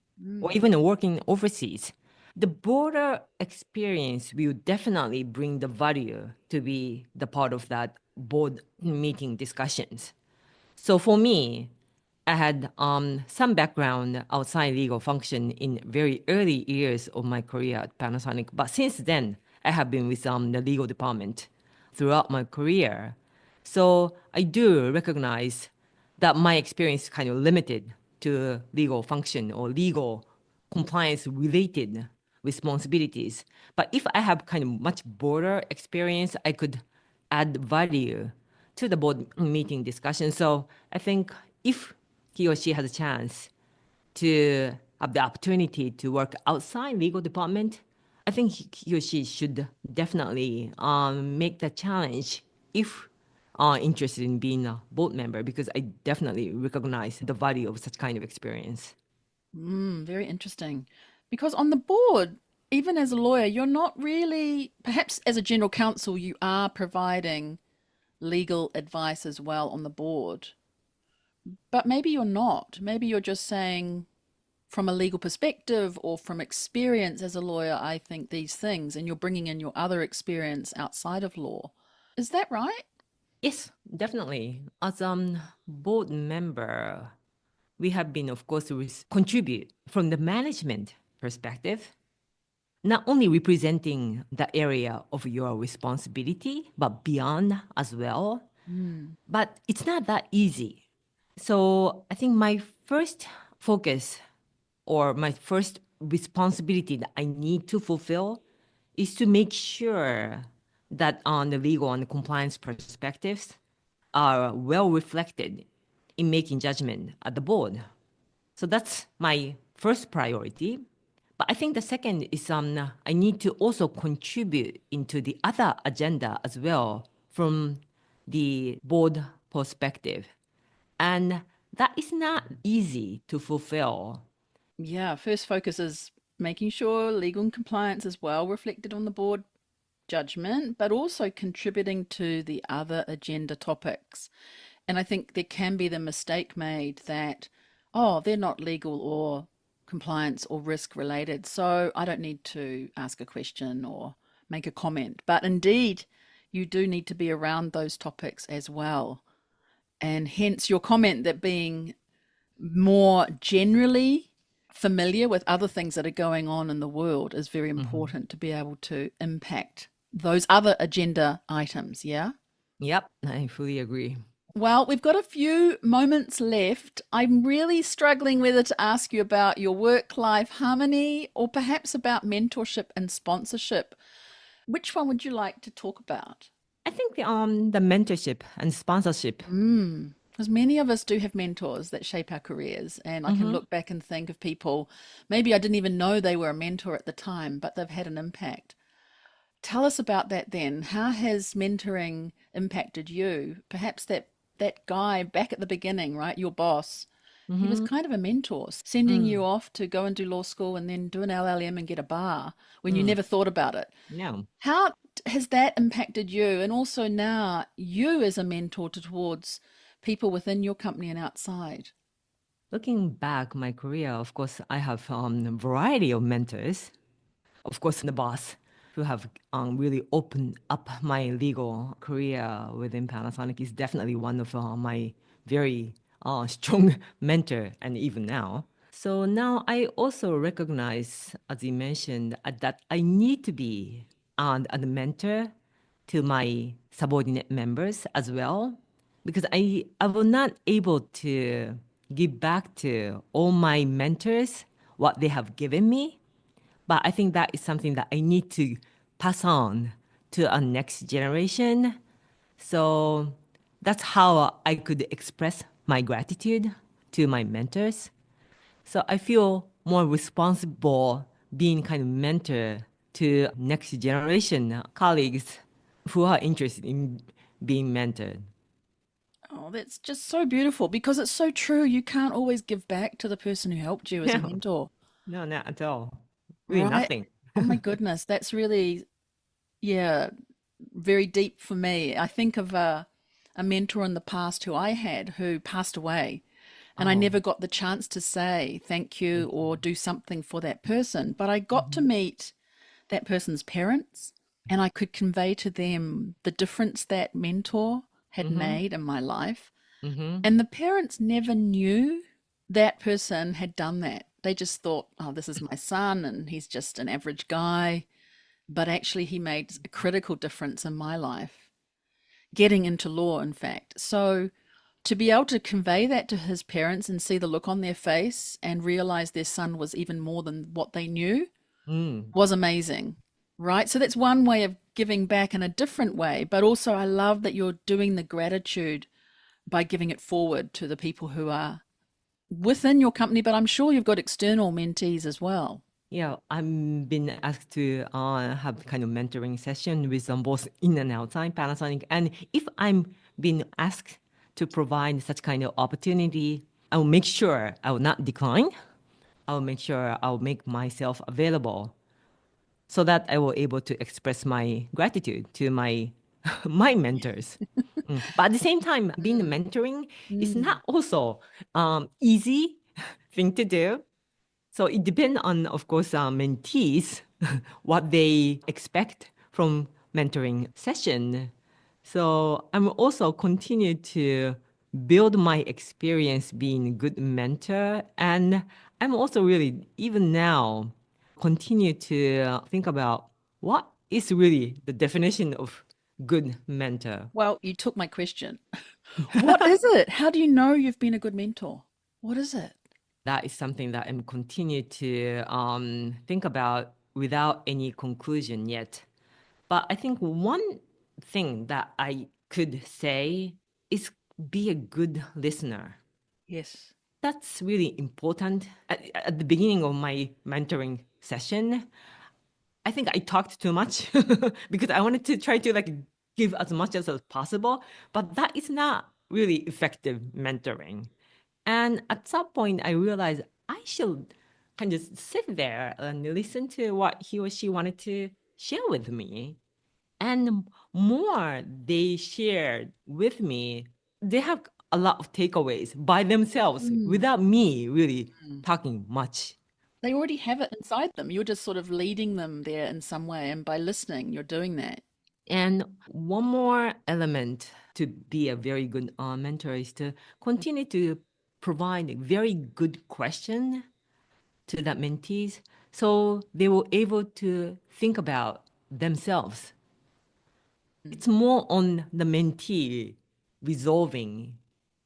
or mm. even working overseas. The broader experience will definitely bring the value to be the part of that board meeting discussions. So for me, I had some background outside legal function in very early years of my career at Panasonic. But since then, I have been with the legal department throughout my career. So I do recognize that my experience is kind of limited to legal function or legal compliance related responsibilities. But if I have kind of much broader experience, I could add value to the board meeting discussion. So I think if he or she has a chance to have the opportunity to work outside legal department, I think he or she should definitely make the challenge if interested in being a board member, because I definitely recognize the value of such kind of experience. Very interesting. Because on the board, even as a lawyer, you're not really, perhaps as a general counsel, you are providing legal advice as well on the board. But maybe you're not. Maybe you're just saying, from a legal perspective or from experience as a lawyer, I think these things, and you're bringing in your other experience outside of law. Is that right? Yes, definitely. As a board member, we have been, of course, contribute from the management perspective, not only representing the area of your responsibility, but beyond as well. Mm. But it's not that easy. So I think my first focus or my first responsibility that I need to fulfill is to make sure that on the legal and compliance perspectives are well reflected in making judgment at the board. So that's my first priority. But I think the second is I need to also contribute into the other agenda as well from the board perspective. And that is not easy to fulfill. Yeah, first focus is making sure legal and compliance is well reflected on the board judgment, but also contributing to the other agenda topics. And I think there can be the mistake made that, oh, they're not legal or compliance or risk related, so I don't need to ask a question or make a comment. But indeed, you do need to be around those topics as well. And hence your comment that being more generally familiar with other things that are going on in the world is very Mhm. important to be able to impact those other agenda items. Yeah. Yep, I fully agree. Well, we've got a few moments left. I'm really struggling whether to ask you about your work life harmony or perhaps about mentorship and sponsorship. Which one would you like to talk about? I think the mentorship and sponsorship. Because many of us do have mentors that shape our careers. And I can Hmm. look back and think of people, maybe I didn't even know they were a mentor at the time, but they've had an impact. Tell us about that then. How has mentoring impacted you? Perhaps that guy back at the beginning, right? Your boss. He was Hmm. kind of a mentor, sending Mm. you off to go and do law school and then do an LLM and get a bar when you Mm. never thought about it. No. How has that impacted you? And also now you as a mentor towards people within your company and outside? Looking back my career, of course, I have a variety of mentors. Of course, the boss who have really opened up my legal career within Panasonic is definitely one of my very strong mentor, and even now. So now I also recognize, as you mentioned, that I need to be a mentor to my subordinate members as well, because I was not able to give back to all my mentors what they have given me. But I think that is something that I need to pass on to a next generation. So that's how I could express my gratitude to my mentors. So I feel more responsible being kind of mentor to next generation colleagues who are interested in being mentored. Oh, that's just so beautiful because it's so true. You can't always give back to the person who helped you as a No, mentor, no, not at all. Really right? nothing. Oh my goodness, that's really, yeah, very deep for me. I think of a mentor in the past who I had who passed away, and I Oh, never got the chance to say thank you or do something for that person. But I got to mm-hmm, meet that person's parents, and I could convey to them the difference that mentor had mm-hmm, made in my life. mm-hmm, And the parents never knew that person had done that. They just thought, oh, this is my son and he's just an average guy. But actually, he made a critical difference in my life, getting into law, in fact. So to be able to convey that to his parents and see the look on their face and realize their son was even more than what they knew mm. was amazing, right? So that's one way of giving back in a different way. But also, I love that you're doing the gratitude by giving it forward to the people who are within your company, but I'm sure you've got external mentees as well. Yeah, I'm been asked to have kind of mentoring session with both in and outside Panasonic. And if I'm being asked to provide such kind of opportunity, I will make sure I will not decline. I will make sure I'll make myself available so that I will able to express my gratitude to my my mentors. But at the same time, being Mm, mentoring is mm. not also easy thing to do. So it depends on, of course, mentees, what they expect from mentoring session. So I'm also continue to build my experience being a good mentor. And I'm also really, even now, continue to think about what is really the definition of good mentor. Well, you took my question. What is it? How do you know you've been a good mentor? What is it? That is something that I'm continue to think about without any conclusion yet. But I think one thing that I could say is be a good listener. Yes. That's really important. At the beginning of my mentoring session, I think I talked too much because I wanted to try to like give as much as possible, but that is not really effective mentoring. And at some point, I realized I should kind of sit there and listen to what he or she wanted to share with me. And more they shared with me, they have a lot of takeaways by themselves Mm, without me really mm. talking much. They already have it inside them. You're just sort of leading them there in some way. And by listening, you're doing that. And one more element to be a very good mentor is to continue to provide a very good question to that mentees so they were able to think about themselves. Mm. It's more on the mentee resolving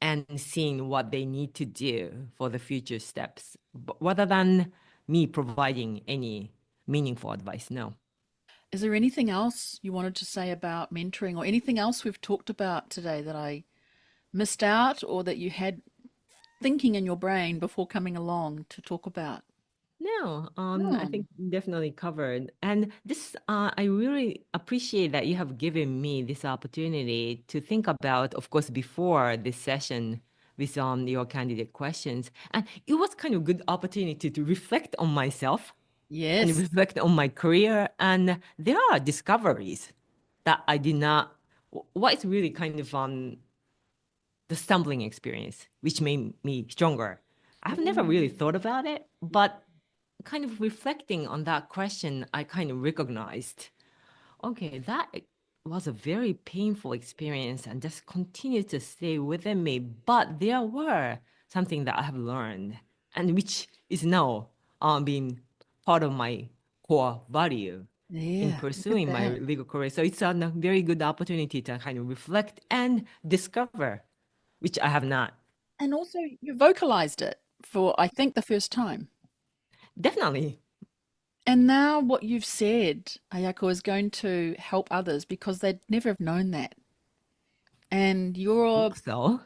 and seeing what they need to do for the future steps, rather than me providing any meaningful advice. No. Is there anything else you wanted to say about mentoring or anything else we've talked about today that I missed out or that you had thinking in your brain before coming along to talk about? No, I Hmm. think definitely covered. And this, I really appreciate that you have given me this opportunity to think about, of course, before this session with your candidate questions. And it was kind of good opportunity to reflect on myself and Yes. reflect on my career. And there are discoveries that I did not, what is really kind of the stumbling experience, which made me stronger. I've never really Mm. thought about it, but kind of reflecting on that question, I kind of recognized, okay, that was a very painful experience and just continued to stay within me. But there were something that I have learned. and which is now being part of my core value in Yeah, look at pursuing my that. legal career. So it's a very good opportunity to kind of reflect and discover, which I have not. And also, you vocalized it for, I think, the first time. Definitely. And now what you've said, Ayako, is going to help others because they'd never have known that. And Hope so.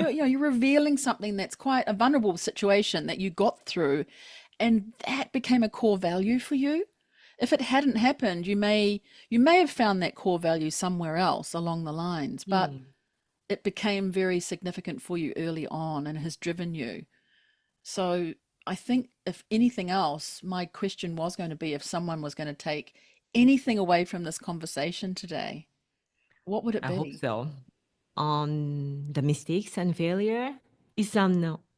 you're revealing something that's quite a vulnerable situation that you got through, and that became a core value for you. If it hadn't happened, you may have found that core value somewhere else along the lines, but Mm, it became very significant for you early on and has driven you. So I think if anything else, my question was going to be if someone was going to take anything away from this conversation today, what would it I hope be? so. The mistakes and failure is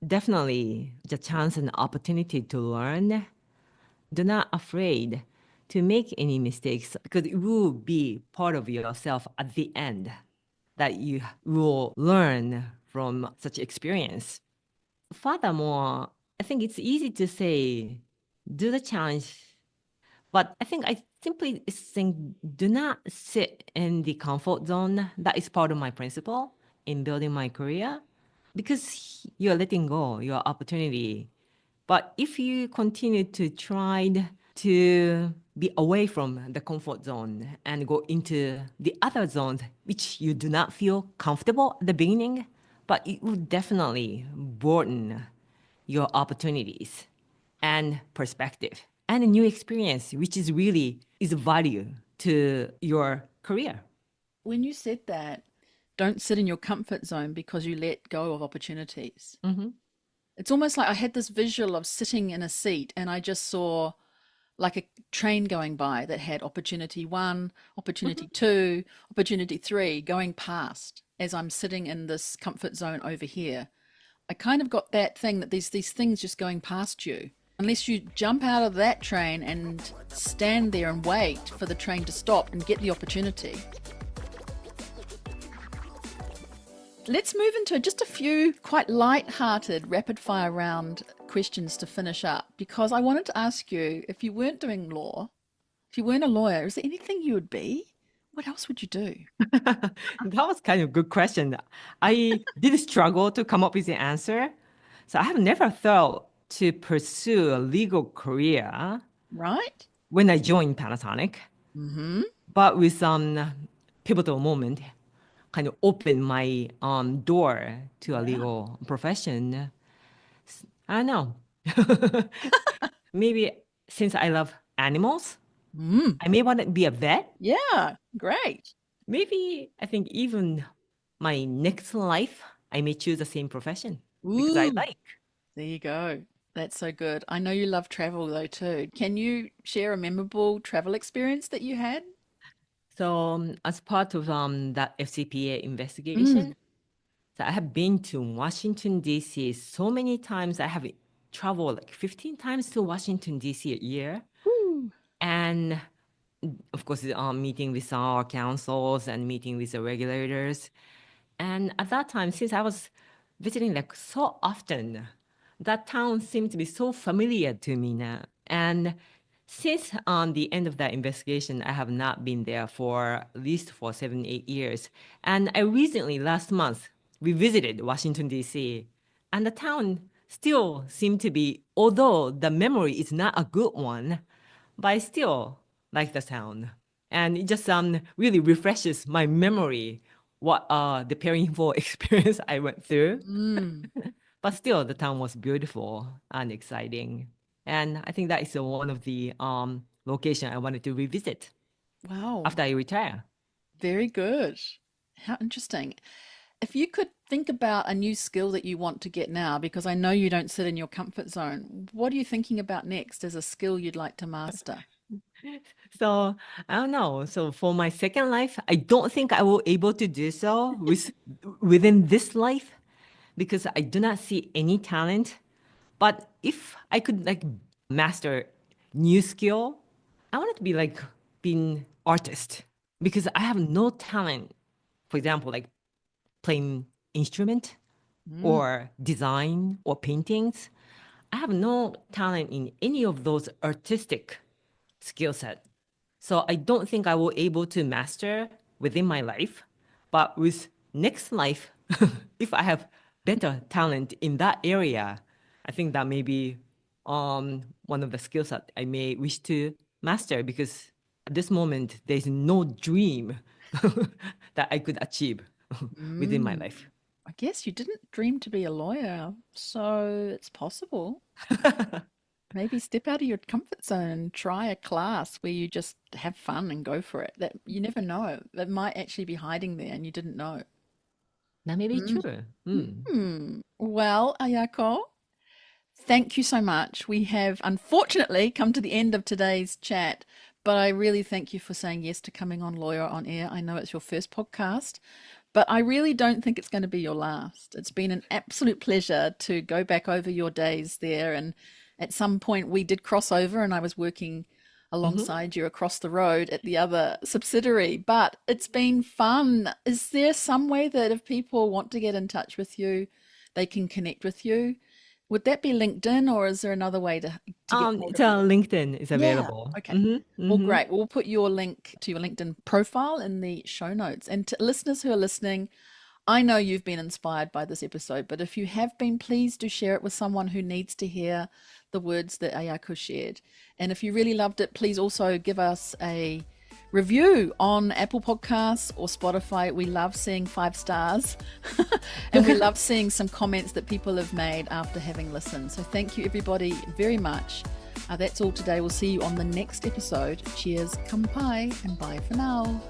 definitely the chance and opportunity to learn. Do not afraid to make any mistakes because it will be part of yourself at the end that you will learn from such experience. Furthermore, I think it's easy to say, do the challenge, but I think I simply think do not sit in the comfort zone. That is part of my principle in building my career because you're letting go your opportunity. But if you continue to try to be away from the comfort zone and go into the other zones, which you do not feel comfortable at the beginning, but it will definitely broaden your opportunities and perspective and a new experience, which is really is value to your career. When you said that, don't sit in your comfort zone because you let go of opportunities. Mm-hmm. It's almost like I had this visual of sitting in a seat and I just saw like a train going by that had opportunity one, opportunity two, opportunity three going past as I'm sitting in this comfort zone over here. I kind of got that thing that these things just going past you. Unless you jump out of that train and stand there and wait for the train to stop and get the opportunity. Let's move into just a few quite light-hearted rapid fire round questions to finish up because I wanted to ask you if you weren't doing law, if you weren't a lawyer, is there anything you would be? What else would you do? That was kind of a good question. I did struggle to come up with the answer. So I have never thought to pursue a legal career Right? when I joined Panasonic, Mm-hmm. but with some pivotal moment, kind of opened my door to a Yeah. legal profession. I don't know. Maybe since I love animals, Mm. I may want to be a vet. Yeah. Great. Maybe I think even my next life, I may choose the same profession because I Ooh. like. There you go. That's so good. I know you love travel though too. Can you share a memorable travel experience that you had? So as part of that FCPA Mm. investigation, so I have been to Washington, D.C. so many times. I have traveled like 15 times to Washington, D.C. a year. Woo. And of course, meeting with our councils and meeting with the regulators. And at that time, since I was visiting like so often, that town seemed to be so familiar to me now. And since on the end of that investigation, I have not been there for at least for 7, 8 years. And I recently, last month, we visited Washington, D.C. And the town still seemed to be, although the memory is not a good one, but I still like the town. And it just really refreshes my memory what the painful experience I went through. Mm. But still, the town was beautiful and exciting. And I think that is one of the location I wanted to revisit Wow. after I retire. Very good. How interesting. If you could think about a new skill that you want to get now, because I know you don't sit in your comfort zone, what are you thinking about next as a skill you'd like to master? So I don't know. So for my second life, I don't think I will able to do so within this life because I do not see any talent. But if I could like master new skill, I want it to be like being artist because I have no talent. For example, like playing instrument Mm. or design or paintings. I have no talent in any of those artistic skill set. So I don't think I will able to master within my life. But with next life, if I have better talent in that area, I think that may be one of the skills that I may wish to master, because at this moment there's no dream that I could achieve within my life. I guess you didn't dream to be a lawyer, so it's possible. Maybe step out of your comfort zone and try a class where you just have fun and go for it. That you never know. That might actually be hiding there and you didn't know. That may be Mm. true. Well, Ayako, thank you so much. We have unfortunately come to the end of today's chat, but I really thank you for saying yes to coming on Lawyer on Air. I know it's your first podcast, but I really don't think it's going to be your last. It's been an absolute pleasure to go back over your days there. And at some point, we did cross over, and I was working alongside you across the road at the other subsidiary. But it's been fun. Is there some way that if people want to get in touch with you, they can connect with you? Would that be LinkedIn, or is there another way to get hold It's of you? LinkedIn is Yeah. available. Okay. Well, great. We'll put your link to your LinkedIn profile in the show notes. And to listeners who are listening, I know you've been inspired by this episode, but if you have been, please do share it with someone who needs to hear the words that Ayako shared. And if you really loved it, please also give us a review on Apple Podcasts or Spotify. We love seeing 5 stars and we love seeing some comments that people have made after having listened. So thank you everybody very much. That's all today. We'll see you on the next episode. Cheers, kampai, and bye for now.